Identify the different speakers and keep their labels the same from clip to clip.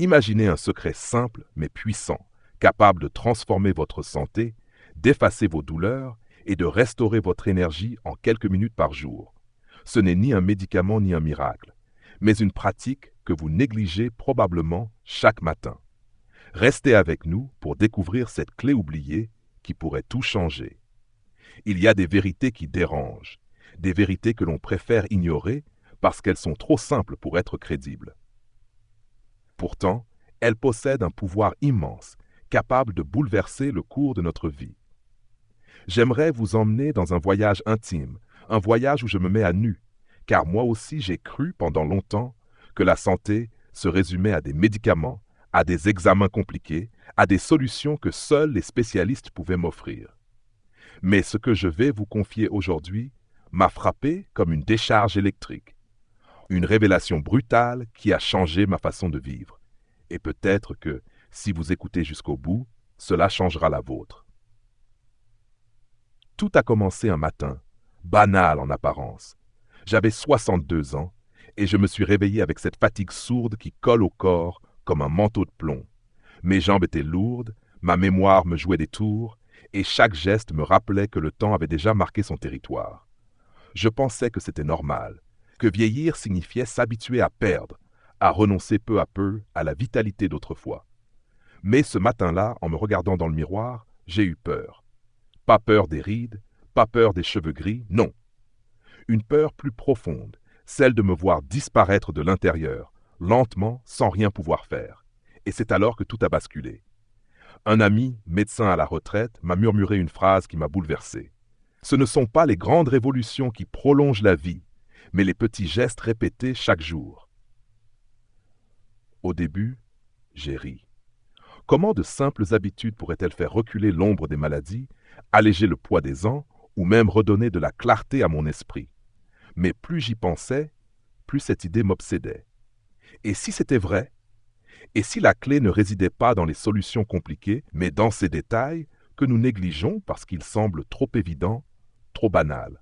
Speaker 1: Imaginez un secret simple mais puissant, capable de transformer votre santé, d'effacer vos douleurs et de restaurer votre énergie en quelques minutes par jour. Ce n'est ni un médicament ni un miracle, mais une pratique que vous négligez probablement chaque matin. Restez avec nous pour découvrir cette clé oubliée qui pourrait tout changer. Il y a des vérités qui dérangent, des vérités que l'on préfère ignorer parce qu'elles sont trop simples pour être crédibles. Pourtant, elles possèdent un pouvoir immense, capable de bouleverser le cours de notre vie. J'aimerais vous emmener dans un voyage intime, un voyage où je me mets à nu, car moi aussi j'ai cru pendant longtemps que la santé se résumait à des médicaments, à des examens compliqués, à des solutions que seuls les spécialistes pouvaient m'offrir. Mais ce que je vais vous confier aujourd'hui m'a frappé comme une décharge électrique, une révélation brutale qui a changé ma façon de vivre. Et peut-être que, si vous écoutez jusqu'au bout, cela changera la vôtre. Tout a commencé un matin, banal en apparence. J'avais 62 ans et je me suis réveillé avec cette fatigue sourde qui colle au corps comme un manteau de plomb. Mes jambes étaient lourdes, ma mémoire me jouait des tours et chaque geste me rappelait que le temps avait déjà marqué son territoire. Je pensais que c'était normal, que vieillir signifiait s'habituer à perdre, à renoncer peu à peu à la vitalité d'autrefois. Mais ce matin-là, en me regardant dans le miroir, j'ai eu peur. Pas peur des rides, pas peur des cheveux gris, non. Une peur plus profonde, celle de me voir disparaître de l'intérieur, lentement, sans rien pouvoir faire. Et c'est alors que tout a basculé. Un ami, médecin à la retraite, m'a murmuré une phrase qui m'a bouleversé. Ce ne sont pas les grandes révolutions qui prolongent la vie, mais les petits gestes répétés chaque jour. Au début, j'ai ri. Comment de simples habitudes pourraient-elles faire reculer l'ombre des maladies, alléger le poids des ans, ou même redonner de la clarté à mon esprit? Mais plus j'y pensais, plus cette idée m'obsédait. Et si c'était vrai? Et si la clé ne résidait pas dans les solutions compliquées, mais dans ces détails que nous négligeons parce qu'ils semblent trop évidents, trop banals?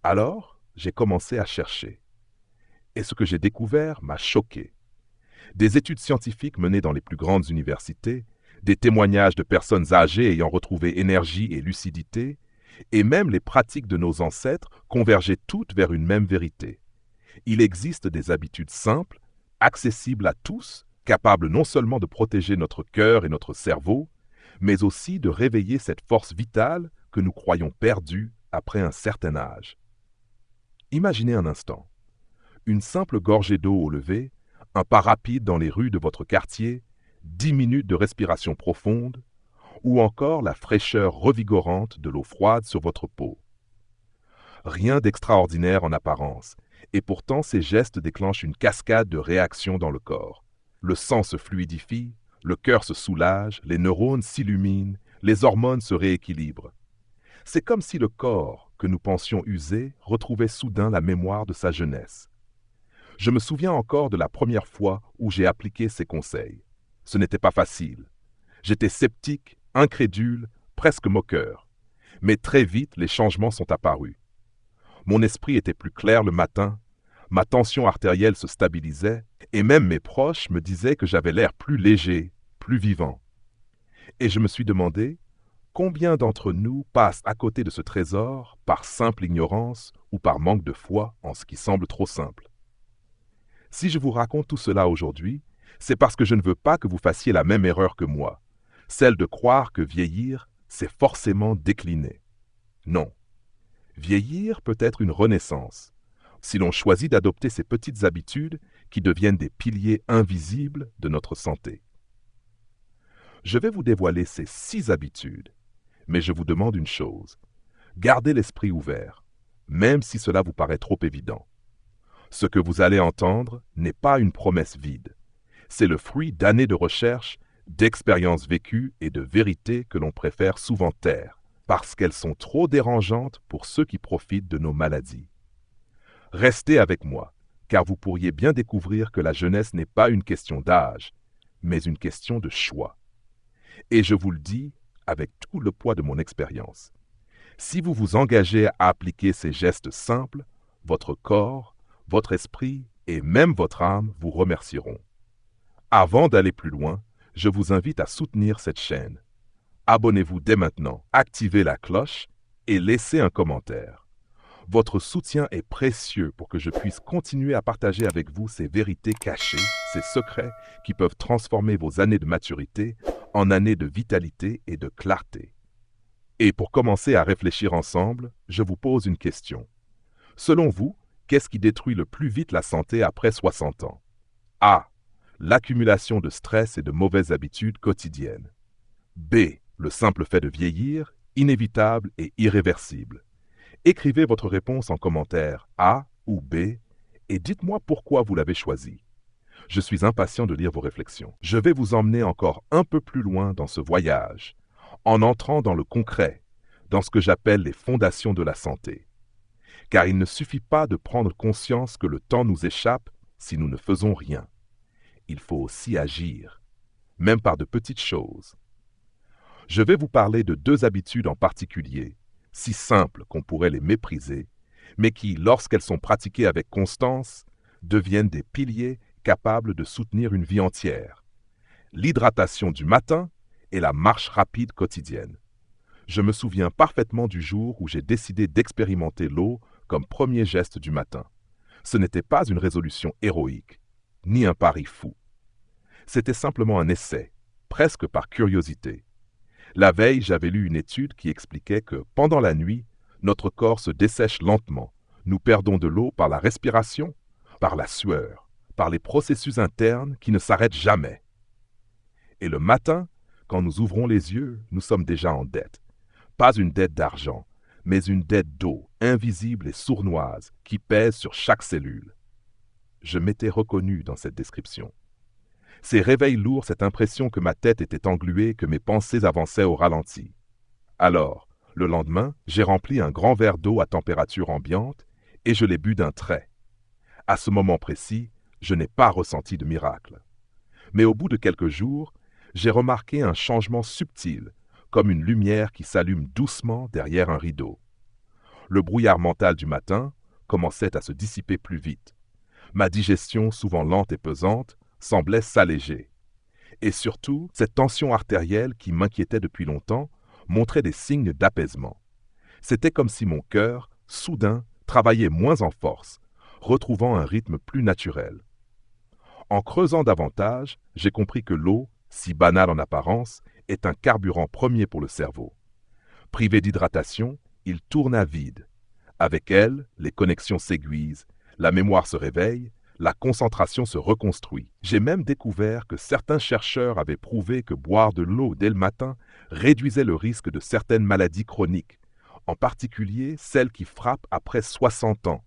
Speaker 1: Alors, j'ai commencé à chercher. Et ce que j'ai découvert m'a choqué. Des études scientifiques menées dans les plus grandes universités, des témoignages de personnes âgées ayant retrouvé énergie et lucidité, et même les pratiques de nos ancêtres convergeaient toutes vers une même vérité. Il existe des habitudes simples, accessibles à tous, capables non seulement de protéger notre cœur et notre cerveau, mais aussi de réveiller cette force vitale que nous croyons perdue après un certain âge. Imaginez un instant. Une simple gorgée d'eau au lever, un pas rapide dans les rues de votre quartier, 10 minutes de respiration profonde, ou encore la fraîcheur revigorante de l'eau froide sur votre peau. Rien d'extraordinaire en apparence, et pourtant ces gestes déclenchent une cascade de réactions dans le corps. Le sang se fluidifie, le cœur se soulage, les neurones s'illuminent, les hormones se rééquilibrent. C'est comme si le corps, que nous pensions usé, retrouvait soudain la mémoire de sa jeunesse. Je me souviens encore de la première fois où j'ai appliqué ces conseils. Ce n'était pas facile. J'étais sceptique, incrédule, presque moqueur. Mais très vite, les changements sont apparus. Mon esprit était plus clair le matin, ma tension artérielle se stabilisait, et même mes proches me disaient que j'avais l'air plus léger, plus vivant. Et je me suis demandé, combien d'entre nous passent à côté de ce trésor par simple ignorance ou par manque de foi en ce qui semble trop simple? Si je vous raconte tout cela aujourd'hui, c'est parce que je ne veux pas que vous fassiez la même erreur que moi, celle de croire que vieillir, c'est forcément décliner. Non. Vieillir peut être une renaissance, si l'on choisit d'adopter ces petites habitudes qui deviennent des piliers invisibles de notre santé. Je vais vous dévoiler ces 6 habitudes, mais je vous demande une chose. Gardez l'esprit ouvert, même si cela vous paraît trop évident. Ce que vous allez entendre n'est pas une promesse vide. C'est le fruit d'années de recherche, d'expériences vécues et de vérités que l'on préfère souvent taire, parce qu'elles sont trop dérangeantes pour ceux qui profitent de nos maladies. Restez avec moi, car vous pourriez bien découvrir que la jeunesse n'est pas une question d'âge, mais une question de choix. Et je vous le dis avec tout le poids de mon expérience. Si vous vous engagez à appliquer ces gestes simples, votre corps, votre esprit et même votre âme vous remercieront. Avant d'aller plus loin, je vous invite à soutenir cette chaîne. Abonnez-vous dès maintenant, activez la cloche et laissez un commentaire. Votre soutien est précieux pour que je puisse continuer à partager avec vous ces vérités cachées, ces secrets qui peuvent transformer vos années de maturité en années de vitalité et de clarté. Et pour commencer à réfléchir ensemble, je vous pose une question. Selon vous, qu'est-ce qui détruit le plus vite la santé après 60 ans? A. L'accumulation de stress et de mauvaises habitudes quotidiennes. B. Le simple fait de vieillir, inévitable et irréversible. Écrivez votre réponse en commentaire A ou B et dites-moi pourquoi vous l'avez choisi. Je suis impatient de lire vos réflexions. Je vais vous emmener encore un peu plus loin dans ce voyage, en entrant dans le concret, dans ce que j'appelle les fondations de la santé. Car il ne suffit pas de prendre conscience que le temps nous échappe si nous ne faisons rien. Il faut aussi agir, même par de petites choses. Je vais vous parler de 2 habitudes en particulier, si simples qu'on pourrait les mépriser, mais qui, lorsqu'elles sont pratiquées avec constance, deviennent des piliers capables de soutenir une vie entière. L'hydratation du matin et la marche rapide quotidienne. Je me souviens parfaitement du jour où j'ai décidé d'expérimenter l'eau comme premier geste du matin. Ce n'était pas une résolution héroïque, ni un pari fou. C'était simplement un essai, presque par curiosité. La veille, j'avais lu une étude qui expliquait que, pendant la nuit, notre corps se dessèche lentement. Nous perdons de l'eau par la respiration, par la sueur, par les processus internes qui ne s'arrêtent jamais. Et le matin, quand nous ouvrons les yeux, nous sommes déjà en dette. Pas une dette d'argent, mais une dette d'eau, invisible et sournoise, qui pèse sur chaque cellule. Je m'étais reconnu dans cette description. Ces réveils lourds, cette impression que ma tête était engluée, que mes pensées avançaient au ralenti. Alors, le lendemain, j'ai rempli un grand verre d'eau à température ambiante et je l'ai bu d'un trait. À ce moment précis, je n'ai pas ressenti de miracle. Mais au bout de quelques jours, j'ai remarqué un changement subtil, comme une lumière qui s'allume doucement derrière un rideau. Le brouillard mental du matin commençait à se dissiper plus vite. Ma digestion, souvent lente et pesante, semblait s'alléger. Et surtout, cette tension artérielle qui m'inquiétait depuis longtemps montrait des signes d'apaisement. C'était comme si mon cœur, soudain, travaillait moins en force, retrouvant un rythme plus naturel. En creusant davantage, j'ai compris que l'eau, si banale en apparence, est un carburant premier pour le cerveau. Privé d'hydratation, il tourne à vide. Avec elle, les connexions s'aiguisent, la mémoire se réveille, la concentration se reconstruit. J'ai même découvert que certains chercheurs avaient prouvé que boire de l'eau dès le matin réduisait le risque de certaines maladies chroniques, en particulier celles qui frappent après 60 ans.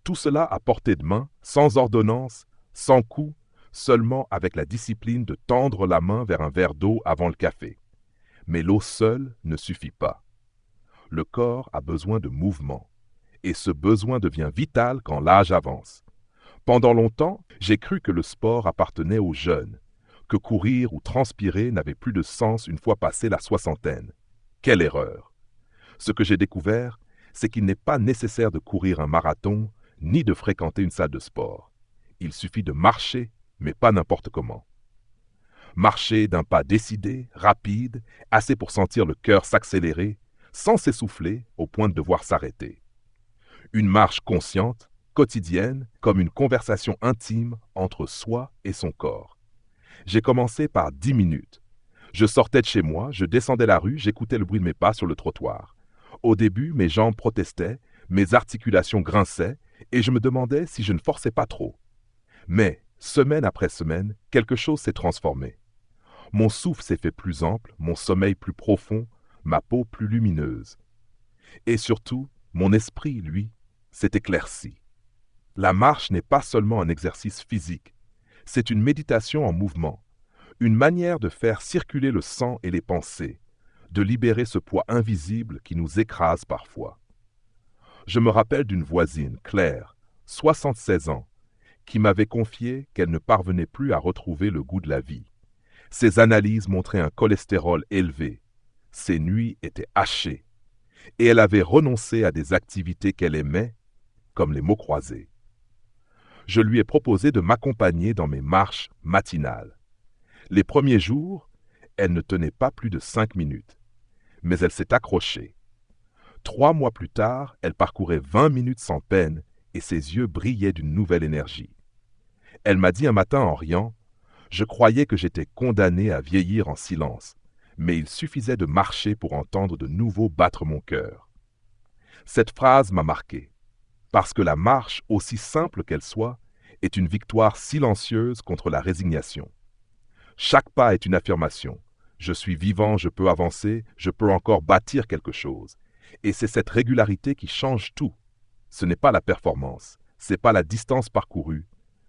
Speaker 1: Tout cela à portée de main, sans ordonnance, sans coût, seulement avec la discipline de tendre la main vers un verre d'eau avant le café. Mais l'eau seule ne suffit pas. Le corps a besoin de mouvement, et ce besoin devient vital quand l'âge avance. Pendant longtemps, j'ai cru que le sport appartenait aux jeunes, que courir ou transpirer n'avait plus de sens une fois passé la soixantaine. Quelle erreur! Ce que j'ai découvert, c'est qu'il n'est pas nécessaire de courir un marathon ni de fréquenter une salle de sport. Il suffit de marcher, mais pas n'importe comment. Marcher d'un pas décidé, rapide, assez pour sentir le cœur s'accélérer, sans s'essouffler au point de devoir s'arrêter. Une marche consciente, quotidienne, comme une conversation intime entre soi et son corps. J'ai commencé par 10 minutes. Je sortais de chez moi, je descendais la rue, j'écoutais le bruit de mes pas sur le trottoir. Au début, mes jambes protestaient, mes articulations grinçaient, et je me demandais si je ne forçais pas trop. Mais, semaine après semaine, quelque chose s'est transformé. Mon souffle s'est fait plus ample, mon sommeil plus profond, ma peau plus lumineuse. Et surtout, mon esprit, lui, s'est éclairci. La marche n'est pas seulement un exercice physique, c'est une méditation en mouvement, une manière de faire circuler le sang et les pensées, de libérer ce poids invisible qui nous écrase parfois. Je me rappelle d'une voisine, Claire, 76 ans, qui m'avait confié qu'elle ne parvenait plus à retrouver le goût de la vie. Ses analyses montraient un cholestérol élevé, ses nuits étaient hachées, et elle avait renoncé à des activités qu'elle aimait, comme les mots croisés. Je lui ai proposé de m'accompagner dans mes marches matinales. Les premiers jours, elle ne tenait pas plus de 5 minutes, mais elle s'est accrochée. 3 mois plus tard, elle parcourait 20 minutes sans peine et ses yeux brillaient d'une nouvelle énergie. Elle m'a dit un matin en riant, « Je croyais que j'étais condamné à vieillir en silence, mais il suffisait de marcher pour entendre de nouveau battre mon cœur. » Cette phrase m'a marqué, parce que la marche, aussi simple qu'elle soit, est une victoire silencieuse contre la résignation. Chaque pas est une affirmation. Je suis vivant, je peux avancer, je peux encore bâtir quelque chose. Et c'est cette régularité qui change tout. Ce n'est pas la performance, ce n'est pas la distance parcourue,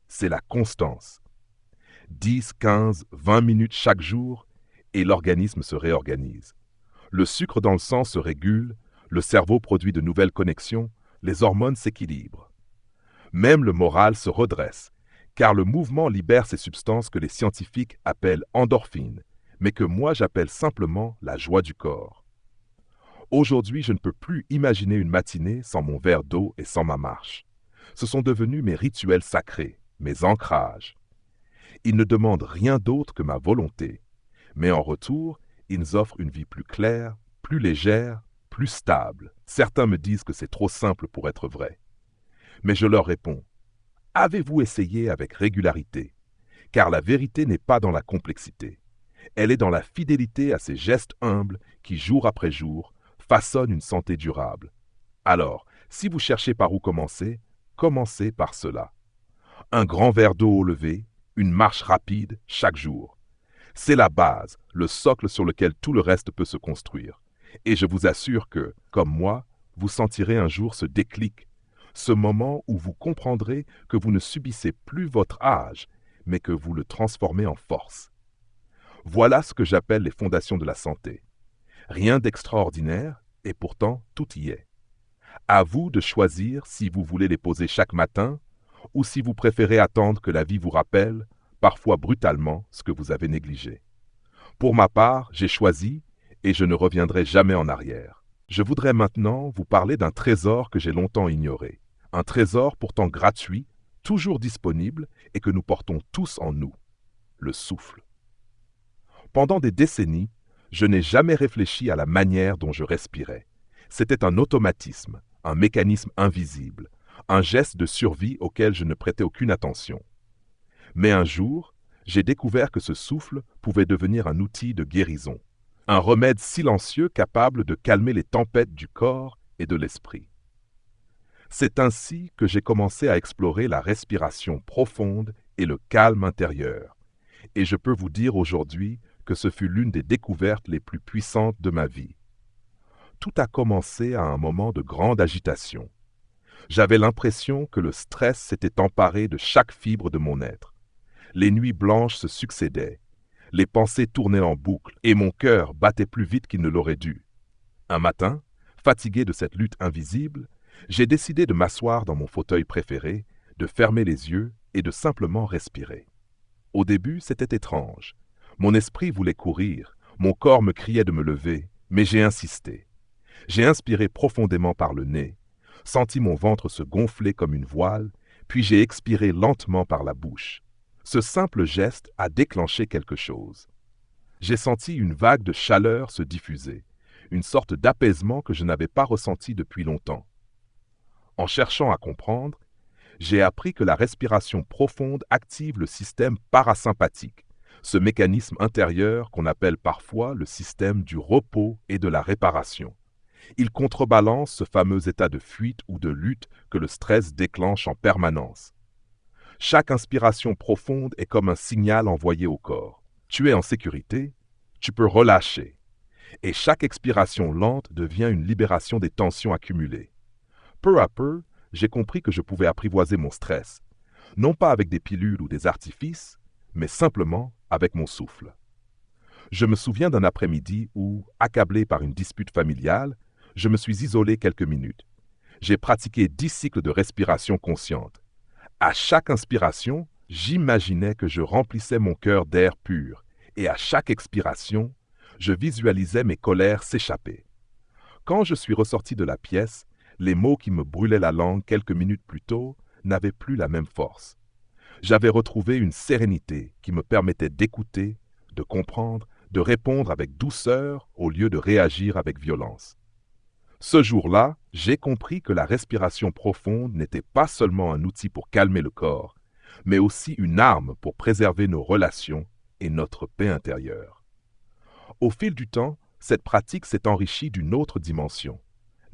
Speaker 1: c'est la constance. 10, 15, 20 minutes chaque jour, et l'organisme se réorganise. Le sucre dans le sang se régule, le cerveau produit de nouvelles connexions, les hormones s'équilibrent. Même le moral se redresse, car le mouvement libère ces substances que les scientifiques appellent endorphines, mais que moi j'appelle simplement la joie du corps. Aujourd'hui, je ne peux plus imaginer une matinée sans mon verre d'eau et sans ma marche. Ce sont devenus mes rituels sacrés, mes ancrages. Ils ne demandent rien d'autre que ma volonté, mais en retour, ils offrent une vie plus claire, plus légère, plus stable. Certains me disent que c'est trop simple pour être vrai. Mais je leur réponds, avez-vous essayé avec régularité? Car la vérité n'est pas dans la complexité. Elle est dans la fidélité à ces gestes humbles qui, jour après jour, façonnent une santé durable. Alors, si vous cherchez par où commencer, commencez par cela. Un grand verre d'eau au lever, une marche rapide chaque jour. C'est la base, le socle sur lequel tout le reste peut se construire. Et je vous assure que, comme moi, vous sentirez un jour ce déclic, ce moment où vous comprendrez que vous ne subissez plus votre âge, mais que vous le transformez en force. Voilà ce que j'appelle les fondations de la santé. Rien d'extraordinaire, et pourtant tout y est. À vous de choisir si vous voulez les poser chaque matin, ou si vous préférez attendre que la vie vous rappelle, parfois brutalement, ce que vous avez négligé. Pour ma part, j'ai choisi, et je ne reviendrai jamais en arrière. Je voudrais maintenant vous parler d'un trésor que j'ai longtemps ignoré. Un trésor pourtant gratuit, toujours disponible, et que nous portons tous en nous. Le souffle. Pendant des décennies, je n'ai jamais réfléchi à la manière dont je respirais. C'était un automatisme, un mécanisme invisible, un geste de survie auquel je ne prêtais aucune attention. Mais un jour, j'ai découvert que ce souffle pouvait devenir un outil de guérison, un remède silencieux capable de calmer les tempêtes du corps et de l'esprit. C'est ainsi que j'ai commencé à explorer la respiration profonde et le calme intérieur. Et je peux vous dire aujourd'hui que ce fut l'une des découvertes les plus puissantes de ma vie. Tout a commencé à un moment de grande agitation. J'avais l'impression que le stress s'était emparé de chaque fibre de mon être. Les nuits blanches se succédaient, les pensées tournaient en boucle et mon cœur battait plus vite qu'il ne l'aurait dû. Un matin, fatigué de cette lutte invisible, j'ai décidé de m'asseoir dans mon fauteuil préféré, de fermer les yeux et de simplement respirer. Au début, c'était étrange. Mon esprit voulait courir, mon corps me criait de me lever, mais j'ai insisté. J'ai inspiré profondément par le nez, senti mon ventre se gonfler comme une voile, puis j'ai expiré lentement par la bouche. Ce simple geste a déclenché quelque chose. J'ai senti une vague de chaleur se diffuser, une sorte d'apaisement que je n'avais pas ressenti depuis longtemps. En cherchant à comprendre, j'ai appris que la respiration profonde active le système parasympathique, ce mécanisme intérieur qu'on appelle parfois le système du repos et de la réparation. Il contrebalance ce fameux état de fuite ou de lutte que le stress déclenche en permanence. Chaque inspiration profonde est comme un signal envoyé au corps. Tu es en sécurité, tu peux relâcher. Et chaque expiration lente devient une libération des tensions accumulées. Peu à peu, j'ai compris que je pouvais apprivoiser mon stress, non pas avec des pilules ou des artifices, mais simplement avec mon souffle. Je me souviens d'un après-midi où, accablé par une dispute familiale, je me suis isolé quelques minutes. J'ai pratiqué 10 cycles de respiration consciente. À chaque inspiration, j'imaginais que je remplissais mon cœur d'air pur, et à chaque expiration, je visualisais mes colères s'échapper. Quand je suis ressorti de la pièce, les mots qui me brûlaient la langue quelques minutes plus tôt n'avait plus la même force. J'avais retrouvé une sérénité qui me permettait d'écouter, de comprendre, de répondre avec douceur au lieu de réagir avec violence. Ce jour-là, j'ai compris que la respiration profonde n'était pas seulement un outil pour calmer le corps, mais aussi une arme pour préserver nos relations et notre paix intérieure. Au fil du temps, cette pratique s'est enrichie d'une autre dimension,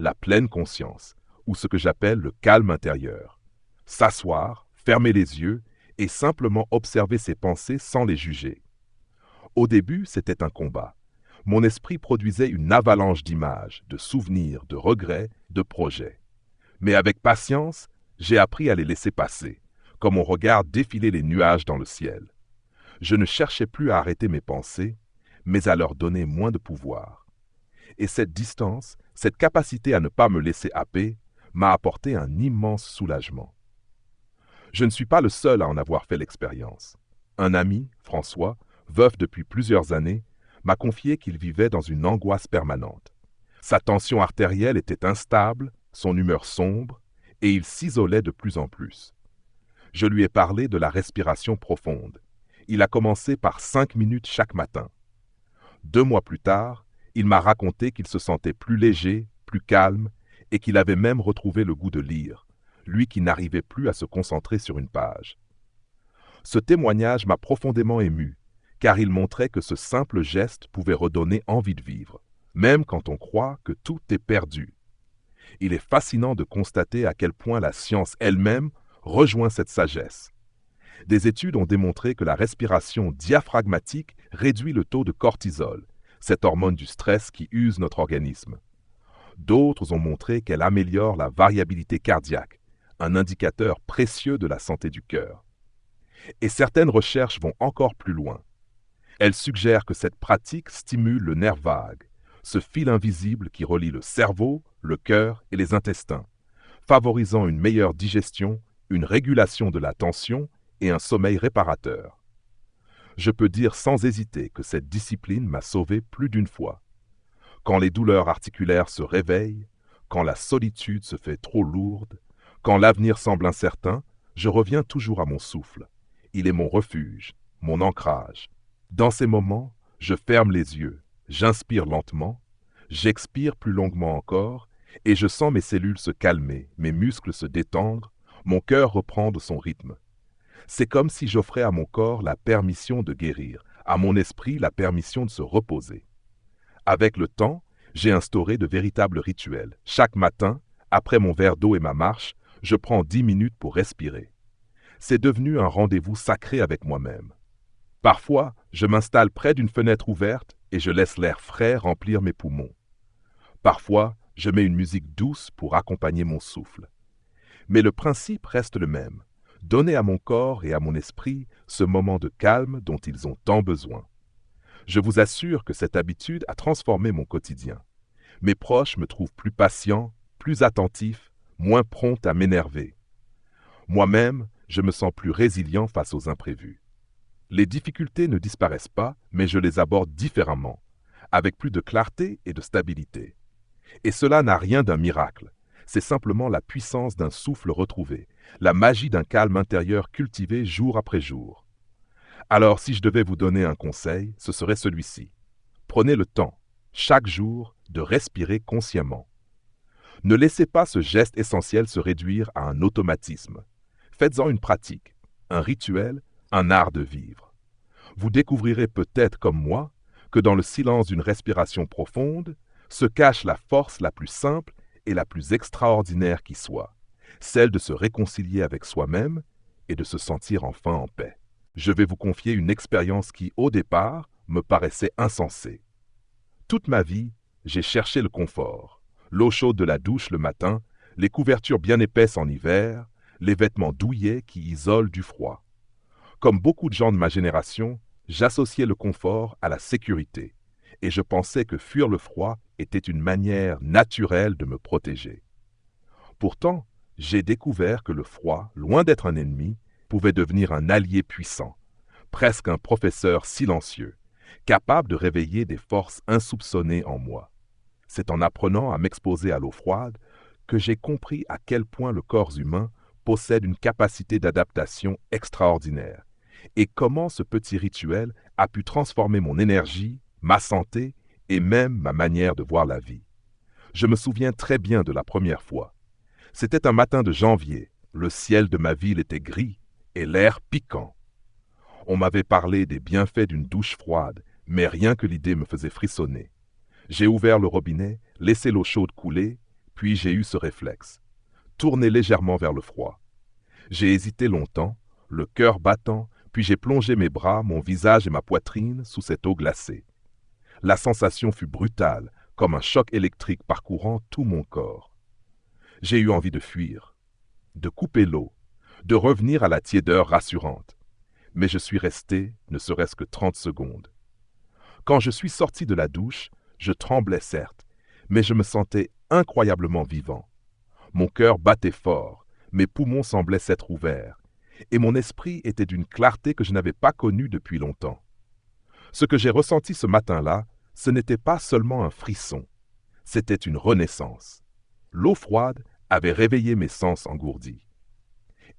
Speaker 1: la pleine conscience, ou ce que j'appelle le calme intérieur. S'asseoir, fermer les yeux et simplement observer ses pensées sans les juger. Au début, c'était un combat. Mon esprit produisait une avalanche d'images, de souvenirs, de regrets, de projets. Mais avec patience, j'ai appris à les laisser passer, comme on regarde défiler les nuages dans le ciel. Je ne cherchais plus à arrêter mes pensées, mais à leur donner moins de pouvoir. Et cette distance, cette capacité à ne pas me laisser happer, m'a apporté un immense soulagement. Je ne suis pas le seul à en avoir fait l'expérience. Un ami, François, veuf depuis plusieurs années, m'a confié qu'il vivait dans une angoisse permanente. Sa tension artérielle était instable, son humeur sombre, et il s'isolait de plus en plus. Je lui ai parlé de la respiration profonde. Il a commencé par 5 minutes chaque matin. 2 mois plus tard, il m'a raconté qu'il se sentait plus léger, plus calme, et qu'il avait même retrouvé le goût de lire, lui qui n'arrivait plus à se concentrer sur une page. Ce témoignage m'a profondément ému, car il montrait que ce simple geste pouvait redonner envie de vivre, même quand on croit que tout est perdu. Il est fascinant de constater à quel point la science elle-même rejoint cette sagesse. Des études ont démontré que la respiration diaphragmatique réduit le taux de cortisol, cette hormone du stress qui use notre organisme. D'autres ont montré qu'elle améliore la variabilité cardiaque, un indicateur précieux de la santé du cœur. Et certaines recherches vont encore plus loin. Elles suggèrent que cette pratique stimule le nerf vague, ce fil invisible qui relie le cerveau, le cœur et les intestins, favorisant une meilleure digestion, une régulation de la tension et un sommeil réparateur. Je peux dire sans hésiter que cette discipline m'a sauvé plus d'une fois. Quand les douleurs articulaires se réveillent, quand la solitude se fait trop lourde, quand l'avenir semble incertain, je reviens toujours à mon souffle. Il est mon refuge, mon ancrage. Dans ces moments, je ferme les yeux, j'inspire lentement, j'expire plus longuement encore, et je sens mes cellules se calmer, mes muscles se détendre, mon cœur reprendre son rythme. C'est comme si j'offrais à mon corps la permission de guérir, à mon esprit la permission de se reposer. Avec le temps, j'ai instauré de véritables rituels. Chaque matin, après mon verre d'eau et ma marche, je prends 10 minutes pour respirer. C'est devenu un rendez-vous sacré avec moi-même. Parfois, je m'installe près d'une fenêtre ouverte et je laisse l'air frais remplir mes poumons. Parfois, je mets une musique douce pour accompagner mon souffle. Mais le principe reste le même. Donner à mon corps et à mon esprit ce moment de calme dont ils ont tant besoin. Je vous assure que cette habitude a transformé mon quotidien. Mes proches me trouvent plus patient, plus attentif, moins prompt à m'énerver. Moi-même, je me sens plus résilient face aux imprévus. Les difficultés ne disparaissent pas, mais je les aborde différemment, avec plus de clarté et de stabilité. Et cela n'a rien d'un miracle. C'est simplement la puissance d'un souffle retrouvé, la magie d'un calme intérieur cultivé jour après jour. Alors, si je devais vous donner un conseil, ce serait celui-ci. Prenez le temps, chaque jour, de respirer consciemment. Ne laissez pas ce geste essentiel se réduire à un automatisme. Faites-en une pratique, un rituel, un art de vivre. Vous découvrirez peut-être comme moi que dans le silence d'une respiration profonde se cache la force la plus simple et la plus extraordinaire qui soit, celle de se réconcilier avec soi-même et de se sentir enfin en paix. Je vais vous confier une expérience qui, au départ, me paraissait insensée. Toute ma vie, j'ai cherché le confort, l'eau chaude de la douche le matin, les couvertures bien épaisses en hiver, les vêtements douillets qui isolent du froid. Comme beaucoup de gens de ma génération, j'associais le confort à la sécurité, et je pensais que fuir le froid était une manière naturelle de me protéger. Pourtant, j'ai découvert que le froid, loin d'être un ennemi, pouvait devenir un allié puissant, presque un professeur silencieux, capable de réveiller des forces insoupçonnées en moi. C'est en apprenant à m'exposer à l'eau froide que j'ai compris à quel point le corps humain possède une capacité d'adaptation extraordinaire. Et comment ce petit rituel a pu transformer mon énergie, ma santé et même ma manière de voir la vie. Je me souviens très bien de la première fois. C'était un matin de janvier, le ciel de ma ville était gris et l'air piquant. On m'avait parlé des bienfaits d'une douche froide, mais rien que l'idée me faisait frissonner. J'ai ouvert le robinet, laissé l'eau chaude couler, puis j'ai eu ce réflexe. Tourner légèrement vers le froid. J'ai hésité longtemps, le cœur battant, puis j'ai plongé mes bras, mon visage et ma poitrine sous cette eau glacée. La sensation fut brutale, comme un choc électrique parcourant tout mon corps. J'ai eu envie de fuir, de couper l'eau, de revenir à la tiédeur rassurante. Mais je suis resté, ne serait-ce que 30 secondes. Quand je suis sorti de la douche, je tremblais certes, mais je me sentais incroyablement vivant. Mon cœur battait fort, mes poumons semblaient s'être ouverts, et mon esprit était d'une clarté que je n'avais pas connue depuis longtemps. Ce que j'ai ressenti ce matin-là, ce n'était pas seulement un frisson, c'était une renaissance. L'eau froide avait réveillé mes sens engourdis.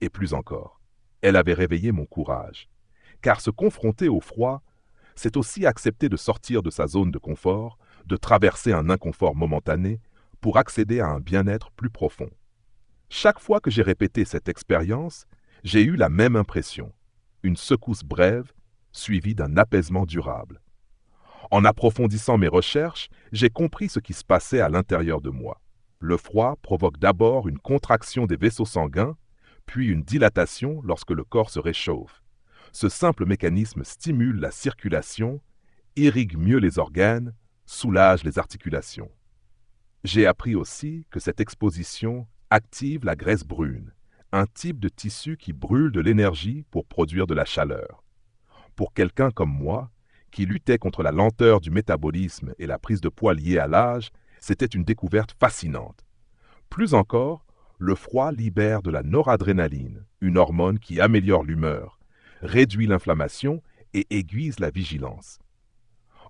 Speaker 1: Et plus encore, elle avait réveillé mon courage. Car se confronter au froid, c'est aussi accepter de sortir de sa zone de confort, de traverser un inconfort momentané pour accéder à un bien-être plus profond. Chaque fois que j'ai répété cette expérience, j'ai eu la même impression, une secousse brève suivie d'un apaisement durable. En approfondissant mes recherches, j'ai compris ce qui se passait à l'intérieur de moi. Le froid provoque d'abord une contraction des vaisseaux sanguins, puis une dilatation lorsque le corps se réchauffe. Ce simple mécanisme stimule la circulation, irrigue mieux les organes, soulage les articulations. J'ai appris aussi que cette exposition active la graisse brune, un type de tissu qui brûle de l'énergie pour produire de la chaleur. Pour quelqu'un comme moi, qui luttait contre la lenteur du métabolisme et la prise de poids liée à l'âge, c'était une découverte fascinante. Plus encore, le froid libère de la noradrénaline, une hormone qui améliore l'humeur, réduit l'inflammation et aiguise la vigilance.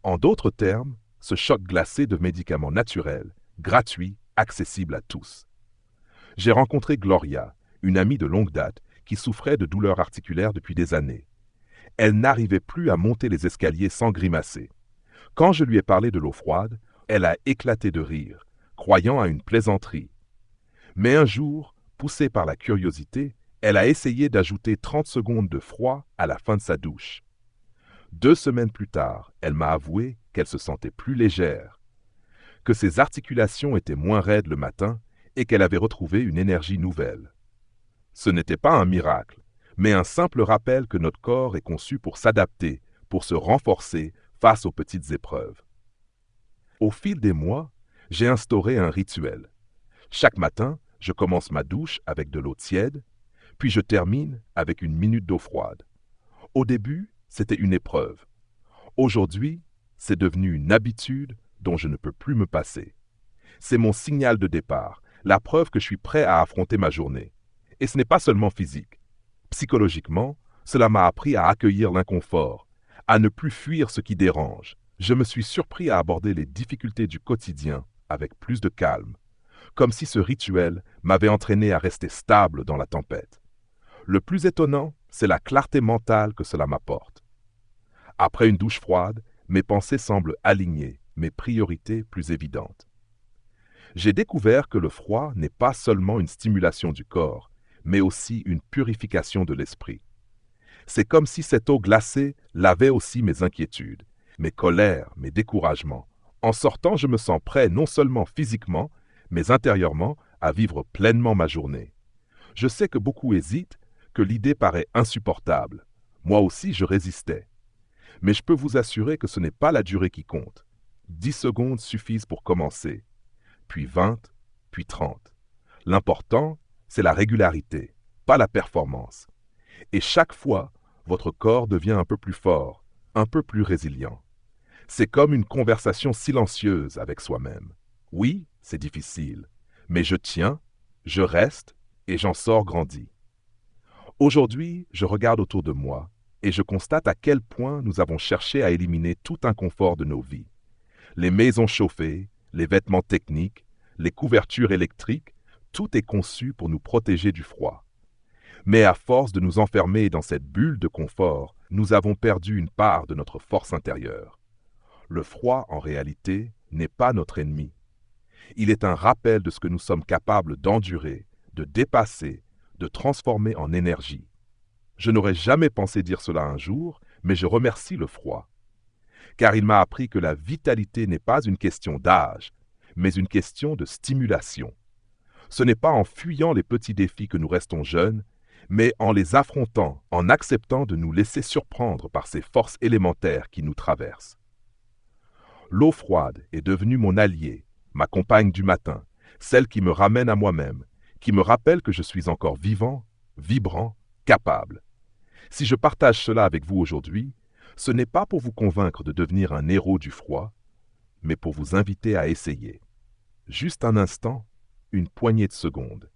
Speaker 1: En d'autres termes, ce choc glacé de médicaments naturels, gratuits, accessibles à tous. J'ai rencontré Gloria, une amie de longue date, qui souffrait de douleurs articulaires depuis des années. Elle n'arrivait plus à monter les escaliers sans grimacer. Quand je lui ai parlé de l'eau froide, elle a éclaté de rire, croyant à une plaisanterie. Mais un jour, poussée par la curiosité, elle a essayé d'ajouter 30 secondes de froid à la fin de sa douche. 2 semaines plus tard, elle m'a avoué qu'elle se sentait plus légère, que ses articulations étaient moins raides le matin et qu'elle avait retrouvé une énergie nouvelle. Ce n'était pas un miracle, mais un simple rappel que notre corps est conçu pour s'adapter, pour se renforcer face aux petites épreuves. Au fil des mois, j'ai instauré un rituel. Chaque matin, je commence ma douche avec de l'eau tiède, puis je termine avec une minute d'eau froide. Au début, c'était une épreuve. Aujourd'hui, c'est devenu une habitude dont je ne peux plus me passer. C'est mon signal de départ, la preuve que je suis prêt à affronter ma journée. Et ce n'est pas seulement physique. Psychologiquement, cela m'a appris à accueillir l'inconfort, à ne plus fuir ce qui dérange. Je me suis surpris à aborder les difficultés du quotidien avec plus de calme, comme si ce rituel m'avait entraîné à rester stable dans la tempête. Le plus étonnant, c'est la clarté mentale que cela m'apporte. Après une douche froide, mes pensées semblent alignées, mes priorités plus évidentes. J'ai découvert que le froid n'est pas seulement une stimulation du corps, mais aussi une purification de l'esprit. C'est comme si cette eau glacée lavait aussi mes inquiétudes, mes colères, mes découragements. En sortant, je me sens prêt non seulement physiquement, mais intérieurement à vivre pleinement ma journée. Je sais que beaucoup hésitent, que l'idée paraît insupportable. Moi aussi, je résistais. Mais je peux vous assurer que ce n'est pas la durée qui compte. 10 secondes suffisent pour commencer, puis 20, puis 30. L'important, c'est la régularité, pas la performance. Et chaque fois, votre corps devient un peu plus fort, un peu plus résilient. C'est comme une conversation silencieuse avec soi-même. Oui, c'est difficile, mais je tiens, je reste et j'en sors grandi. Aujourd'hui, je regarde autour de moi et je constate à quel point nous avons cherché à éliminer tout inconfort de nos vies. Les maisons chauffées, les vêtements techniques, les couvertures électriques, tout est conçu pour nous protéger du froid. Mais à force de nous enfermer dans cette bulle de confort, nous avons perdu une part de notre force intérieure. Le froid, en réalité, n'est pas notre ennemi. Il est un rappel de ce que nous sommes capables d'endurer, de dépasser, de transformer en énergie. Je n'aurais jamais pensé dire cela un jour, mais je remercie le froid. Car il m'a appris que la vitalité n'est pas une question d'âge, mais une question de stimulation. Ce n'est pas en fuyant les petits défis que nous restons jeunes, mais en les affrontant, en acceptant de nous laisser surprendre par ces forces élémentaires qui nous traversent. L'eau froide est devenue mon allié, ma compagne du matin, celle qui me ramène à moi-même, qui me rappelle que je suis encore vivant, vibrant, capable. Si je partage cela avec vous aujourd'hui, ce n'est pas pour vous convaincre de devenir un héros du froid, mais pour vous inviter à essayer. Juste un instant, une poignée de secondes.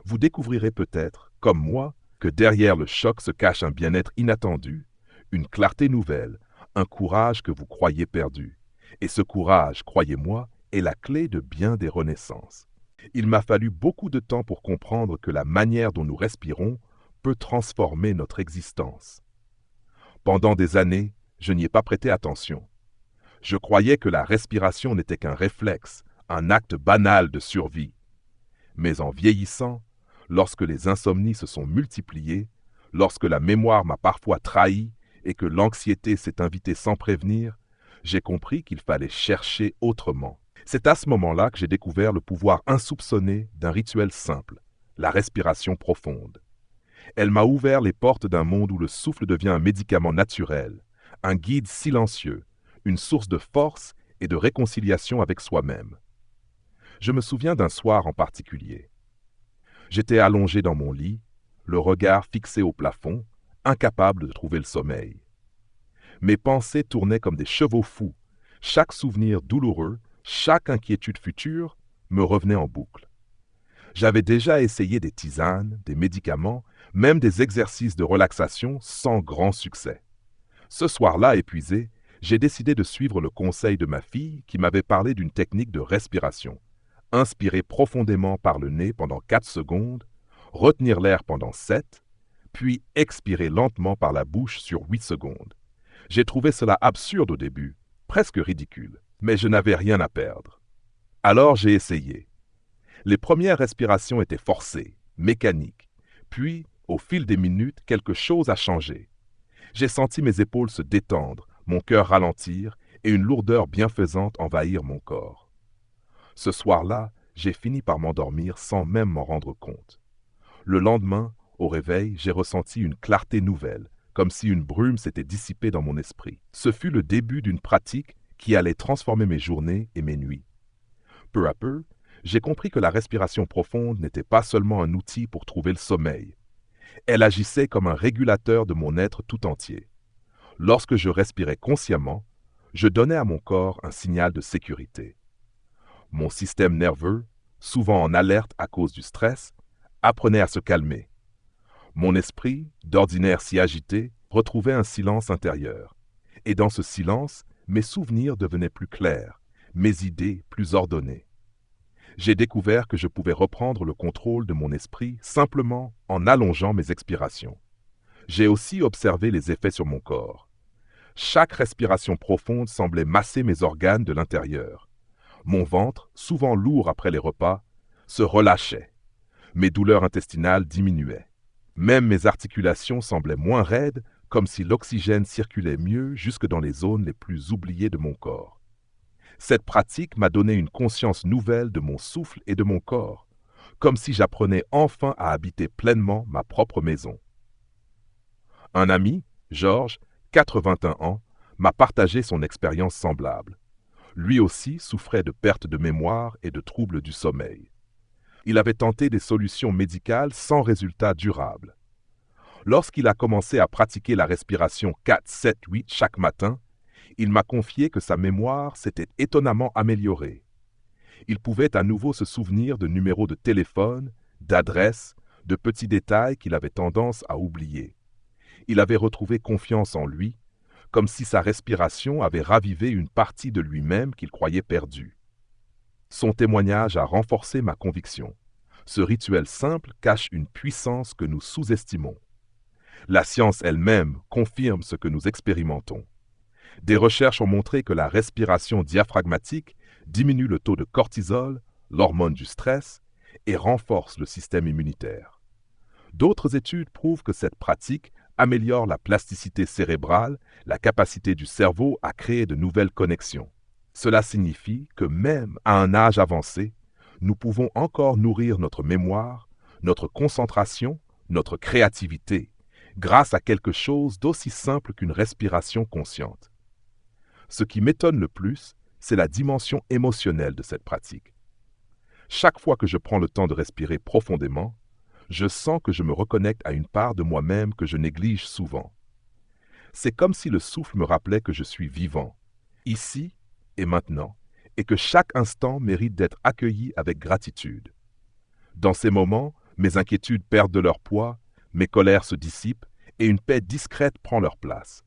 Speaker 1: Vous découvrirez peut-être, comme moi, que derrière le choc se cache un bien-être inattendu, une clarté nouvelle, un courage que vous croyez perdu. Et ce courage, croyez-moi, est la clé de bien des renaissances. Il m'a fallu beaucoup de temps pour comprendre que la manière dont nous respirons peut transformer notre existence. Pendant des années, je n'y ai pas prêté attention. Je croyais que la respiration n'était qu'un réflexe, un acte banal de survie. Mais en vieillissant, lorsque les insomnies se sont multipliées, lorsque la mémoire m'a parfois trahi et que l'anxiété s'est invitée sans prévenir, j'ai compris qu'il fallait chercher autrement. C'est à ce moment-là que j'ai découvert le pouvoir insoupçonné d'un rituel simple, la respiration profonde. Elle m'a ouvert les portes d'un monde où le souffle devient un médicament naturel, un guide silencieux, une source de force et de réconciliation avec soi-même. Je me souviens d'un soir en particulier. J'étais allongé dans mon lit, le regard fixé au plafond, incapable de trouver le sommeil. Mes pensées tournaient comme des chevaux fous. Chaque souvenir douloureux, chaque inquiétude future me revenait en boucle. J'avais déjà essayé des tisanes, des médicaments, même des exercices de relaxation sans grand succès. Ce soir-là, épuisé, j'ai décidé de suivre le conseil de ma fille qui m'avait parlé d'une technique de respiration. Inspirer profondément par le nez pendant 4 secondes, retenir l'air pendant 7, puis expirer lentement par la bouche sur 8 secondes. J'ai trouvé cela absurde au début, presque ridicule, mais je n'avais rien à perdre. Alors j'ai essayé. Les premières respirations étaient forcées, mécaniques. Puis, au fil des minutes, quelque chose a changé. J'ai senti mes épaules se détendre, mon cœur ralentir et une lourdeur bienfaisante envahir mon corps. Ce soir-là, j'ai fini par m'endormir sans même m'en rendre compte. Le lendemain, au réveil, j'ai ressenti une clarté nouvelle, comme si une brume s'était dissipée dans mon esprit. Ce fut le début d'une pratique qui allait transformer mes journées et mes nuits. Peu à peu, j'ai compris que la respiration profonde n'était pas seulement un outil pour trouver le sommeil. Elle agissait comme un régulateur de mon être tout entier. Lorsque je respirais consciemment, je donnais à mon corps un signal de sécurité. Mon système nerveux, souvent en alerte à cause du stress, apprenait à se calmer. Mon esprit, d'ordinaire si agité, retrouvait un silence intérieur. Et dans ce silence, mes souvenirs devenaient plus clairs, mes idées plus ordonnées. J'ai découvert que je pouvais reprendre le contrôle de mon esprit simplement en allongeant mes expirations. J'ai aussi observé les effets sur mon corps. Chaque respiration profonde semblait masser mes organes de l'intérieur. Mon ventre, souvent lourd après les repas, se relâchait. Mes douleurs intestinales diminuaient. Même mes articulations semblaient moins raides, comme si l'oxygène circulait mieux jusque dans les zones les plus oubliées de mon corps. Cette pratique m'a donné une conscience nouvelle de mon souffle et de mon corps, comme si j'apprenais enfin à habiter pleinement ma propre maison. Un ami, Georges, 81 ans, m'a partagé son expérience semblable. Lui aussi souffrait de perte de mémoire et de troubles du sommeil. Il avait tenté des solutions médicales sans résultat durable. Lorsqu'il a commencé à pratiquer la respiration 4-7-8 chaque matin, il m'a confié que sa mémoire s'était étonnamment améliorée. Il pouvait à nouveau se souvenir de numéros de téléphone, d'adresses, de petits détails qu'il avait tendance à oublier. Il avait retrouvé confiance en lui, comme si sa respiration avait ravivé une partie de lui-même qu'il croyait perdue. Son témoignage a renforcé ma conviction. Ce rituel simple cache une puissance que nous sous-estimons. La science elle-même confirme ce que nous expérimentons. Des recherches ont montré que la respiration diaphragmatique diminue le taux de cortisol, l'hormone du stress, et renforce le système immunitaire. D'autres études prouvent que cette pratique améliore la plasticité cérébrale, la capacité du cerveau à créer de nouvelles connexions. Cela signifie que même à un âge avancé, nous pouvons encore nourrir notre mémoire, notre concentration, notre créativité, grâce à quelque chose d'aussi simple qu'une respiration consciente. Ce qui m'étonne le plus, c'est la dimension émotionnelle de cette pratique. Chaque fois que je prends le temps de respirer profondément, je sens que je me reconnecte à une part de moi-même que je néglige souvent. C'est comme si le souffle me rappelait que je suis vivant, ici et maintenant, et que chaque instant mérite d'être accueilli avec gratitude. Dans ces moments, mes inquiétudes perdent de leur poids, mes colères se dissipent et une paix discrète prend leur place.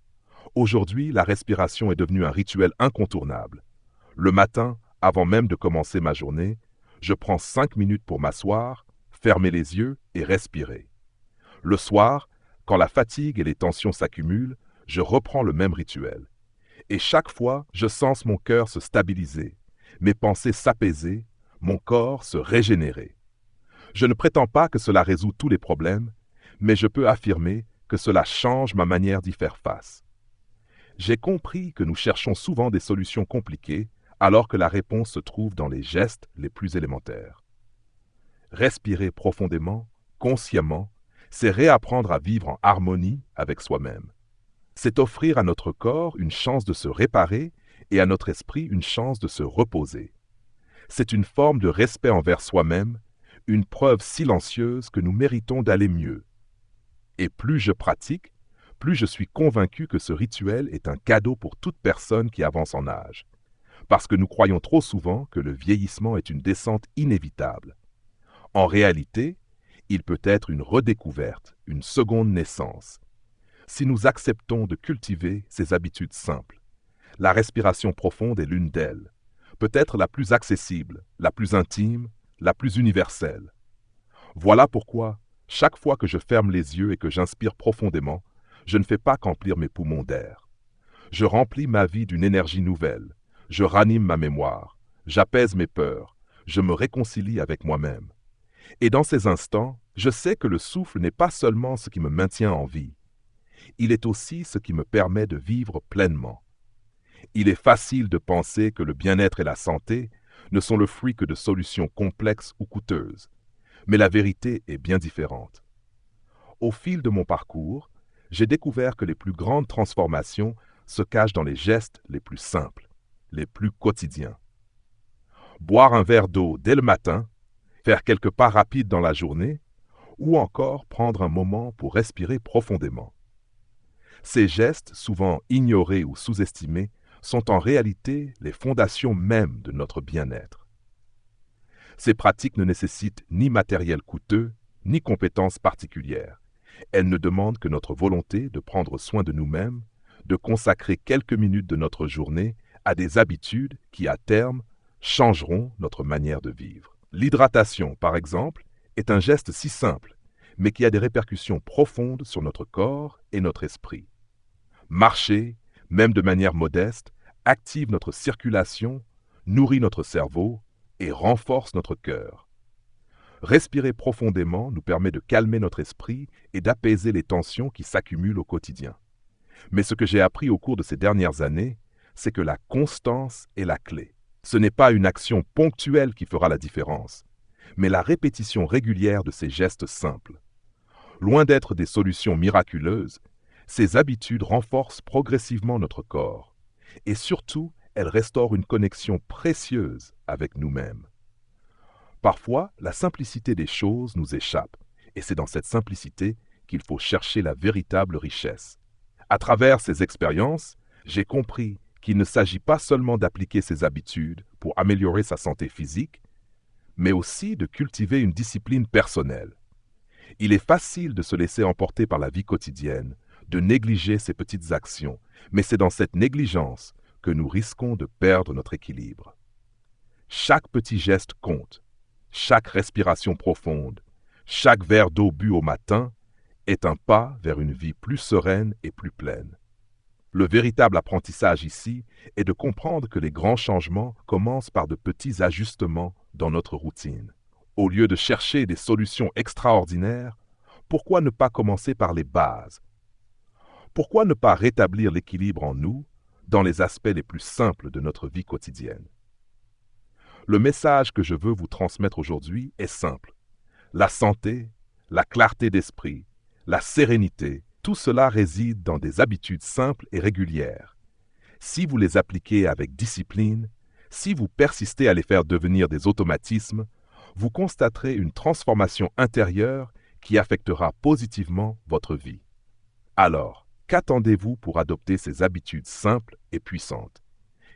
Speaker 1: Aujourd'hui, la respiration est devenue un rituel incontournable. Le matin, avant même de commencer ma journée, je prends 5 minutes pour m'asseoir, fermer les yeux et respirer. Le soir, quand la fatigue et les tensions s'accumulent, je reprends le même rituel. Et chaque fois, je sens mon cœur se stabiliser, mes pensées s'apaiser, mon corps se régénérer. Je ne prétends pas que cela résout tous les problèmes, mais je peux affirmer que cela change ma manière d'y faire face. J'ai compris que nous cherchons souvent des solutions compliquées, alors que la réponse se trouve dans les gestes les plus élémentaires. Respirer profondément, consciemment, c'est réapprendre à vivre en harmonie avec soi-même. C'est offrir à notre corps une chance de se réparer et à notre esprit une chance de se reposer. C'est une forme de respect envers soi-même, une preuve silencieuse que nous méritons d'aller mieux. Et plus je pratique, plus je suis convaincu que ce rituel est un cadeau pour toute personne qui avance en âge. Parce que nous croyons trop souvent que le vieillissement est une descente inévitable. En réalité, il peut être une redécouverte, une seconde naissance. Si nous acceptons de cultiver ces habitudes simples, la respiration profonde est l'une d'elles, peut-être la plus accessible, la plus intime, la plus universelle. Voilà pourquoi, chaque fois que je ferme les yeux et que j'inspire profondément, je ne fais pas qu'emplir mes poumons d'air. Je remplis ma vie d'une énergie nouvelle, je ranime ma mémoire, j'apaise mes peurs, je me réconcilie avec moi-même. Et dans ces instants, je sais que le souffle n'est pas seulement ce qui me maintient en vie, il est aussi ce qui me permet de vivre pleinement. Il est facile de penser que le bien-être et la santé ne sont le fruit que de solutions complexes ou coûteuses, mais la vérité est bien différente. Au fil de mon parcours, j'ai découvert que les plus grandes transformations se cachent dans les gestes les plus simples, les plus quotidiens. Boire un verre d'eau dès le matin, faire quelques pas rapides dans la journée, ou encore prendre un moment pour respirer profondément. Ces gestes, souvent ignorés ou sous-estimés, sont en réalité les fondations mêmes de notre bien-être. Ces pratiques ne nécessitent ni matériel coûteux, ni compétences particulières. Elles ne demandent que notre volonté de prendre soin de nous-mêmes, de consacrer quelques minutes de notre journée à des habitudes qui, à terme, changeront notre manière de vivre. L'hydratation, par exemple, est un geste si simple, mais qui a des répercussions profondes sur notre corps et notre esprit. Marcher, même de manière modeste, active notre circulation, nourrit notre cerveau et renforce notre cœur. Respirer profondément nous permet de calmer notre esprit et d'apaiser les tensions qui s'accumulent au quotidien. Mais ce que j'ai appris au cours de ces dernières années, c'est que la constance est la clé. Ce n'est pas une action ponctuelle qui fera la différence, mais la répétition régulière de ces gestes simples. Loin d'être des solutions miraculeuses, ces habitudes renforcent progressivement notre corps, et surtout, elles restaurent une connexion précieuse avec nous-mêmes. Parfois, la simplicité des choses nous échappe, et c'est dans cette simplicité qu'il faut chercher la véritable richesse. À travers ces expériences, j'ai compris qu'il ne s'agit pas seulement d'appliquer ces habitudes pour améliorer sa santé physique, mais aussi de cultiver une discipline personnelle. Il est facile de se laisser emporter par la vie quotidienne, de négliger ces petites actions, mais c'est dans cette négligence que nous risquons de perdre notre équilibre. Chaque petit geste compte. Chaque respiration profonde, chaque verre d'eau bu au matin est un pas vers une vie plus sereine et plus pleine. Le véritable apprentissage ici est de comprendre que les grands changements commencent par de petits ajustements dans notre routine. Au lieu de chercher des solutions extraordinaires, pourquoi ne pas commencer par les bases? Pourquoi ne pas rétablir l'équilibre en nous dans les aspects les plus simples de notre vie quotidienne? Le message que je veux vous transmettre aujourd'hui est simple. La santé, la clarté d'esprit, la sérénité, tout cela réside dans des habitudes simples et régulières. Si vous les appliquez avec discipline, si vous persistez à les faire devenir des automatismes, vous constaterez une transformation intérieure qui affectera positivement votre vie. Alors, qu'attendez-vous pour adopter ces habitudes simples et puissantes?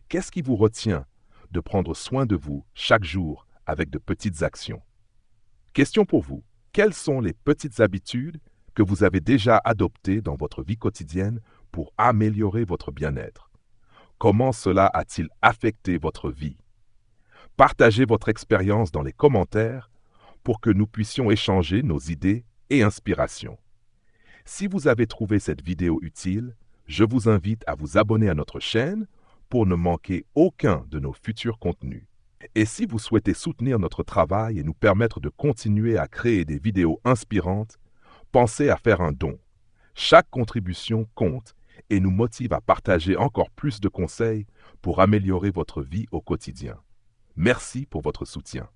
Speaker 1: Qu'est-ce qui vous retient de prendre soin de vous chaque jour avec de petites actions? Question pour vous. Quelles sont les petites habitudes que vous avez déjà adoptées dans votre vie quotidienne pour améliorer votre bien-être? Comment cela a-t-il affecté votre vie? Partagez votre expérience dans les commentaires pour que nous puissions échanger nos idées et inspirations. Si vous avez trouvé cette vidéo utile, je vous invite à vous abonner à notre chaîne pour ne manquer aucun de nos futurs contenus. Et si vous souhaitez soutenir notre travail et nous permettre de continuer à créer des vidéos inspirantes, pensez à faire un don. Chaque contribution compte et nous motive à partager encore plus de conseils pour améliorer votre vie au quotidien. Merci pour votre soutien.